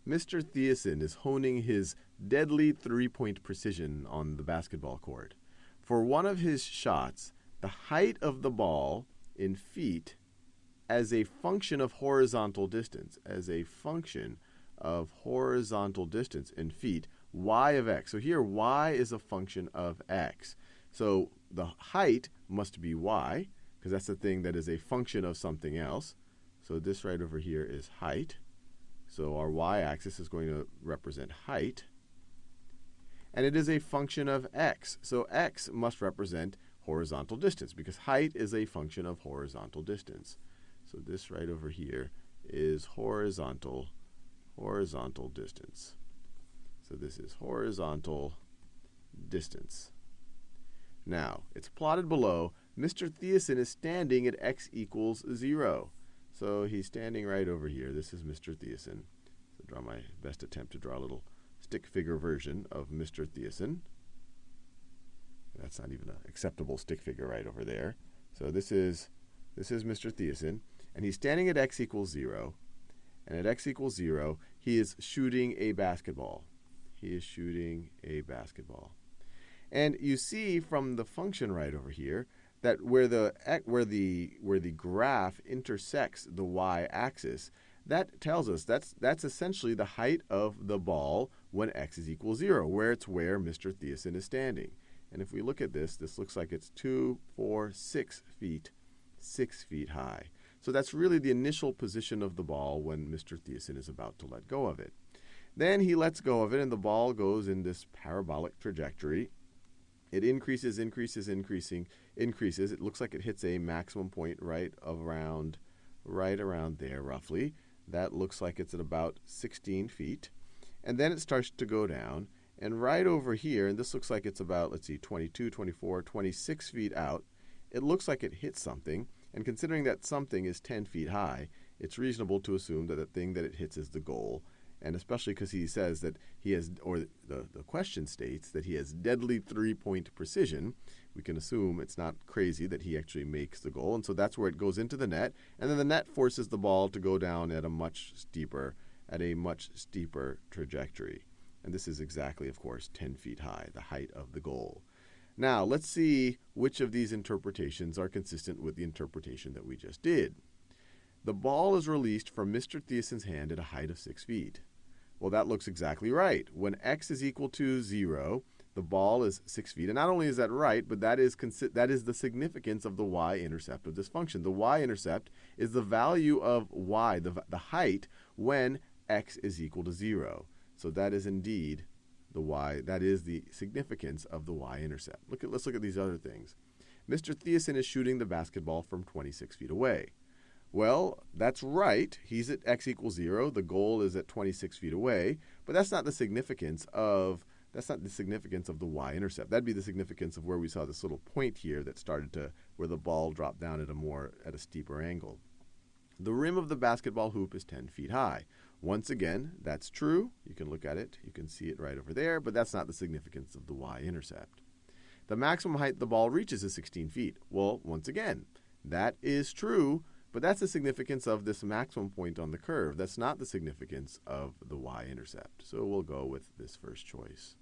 Mr. Thiessen is honing his deadly three-point precision on the basketball court. For one of his shots, the height of the ball in feet as a function of horizontal distance, in feet, y of x. So here, y is a function of x. So the height must be y, because that's the thing that is a function of something else. So this right over here is height. So our y-axis is going to represent height. And it is a function of x. So x must represent horizontal distance, because height is a function of horizontal distance. So this right over here is horizontal distance. So this is horizontal distance. Now, it's plotted below. Mr. Thiessen is standing at x equals 0. So he's standing right over here. This is Mr. Thiessen. So draw my best attempt to draw a little stick figure version of Mr. Thiessen. That's not even an acceptable stick figure right over there. So this is Mr. Thiessen, and he's standing at x equals 0. And at x equals 0, he is shooting a basketball. And you see from the function right over here that where the graph intersects the y-axis, that tells us that's essentially the height of the ball when x is equal 0, where Mr. Thiessen is standing. And if we look at this looks like it's 2, 4, 6 feet, 6 feet high. So that's really the initial position of the ball when Mr. Thiessen is about to let go of it. Then he lets go of it, and the ball goes in this parabolic trajectory. It increases. It looks like it hits a maximum point right around there, roughly. That looks like it's at about 16 feet. And then it starts to go down. And right over here, and this looks like it's about, 22, 24, 26 feet out, it looks like it hits something. And considering that something is 10 feet high, it's reasonable to assume that the thing that it hits is the goal. And especially because he says that he has, or the question states that he has deadly three-point precision, we can assume it's not crazy that he actually makes the goal. And so that's where it goes into the net. And then the net forces the ball to go down at a much steeper trajectory. And this is exactly, of course, 10 feet high, the height of the goal. Now, let's see which of these interpretations are consistent with the interpretation that we just did. The ball is released from Mr. Thiessen's hand at a height of 6 feet. Well, that looks exactly right. When x is equal to 0, the ball is 6 feet. And not only is that right, but that is the significance of the y-intercept of this function. The y-intercept is the value of y, the height, when x is equal to 0. So that is indeed that is the significance of the y-intercept. Let's look at these other things. Mr. Thiessen is shooting the basketball from 26 feet away. Well, that's right. He's at x equals 0. The goal is at 26 feet away. But that's not the significance of the y-intercept. That'd be the significance of where we saw this little point here that started to where the ball dropped down at a steeper angle. The rim of the basketball hoop is 10 feet high. Once again, that's true. You can look at it. You can see it right over there. But that's not the significance of the y-intercept. The maximum height the ball reaches is 16 feet. Well, once again, that is true. But that's the significance of this maximum point on the curve. That's not the significance of the y-intercept. So we'll go with this first choice.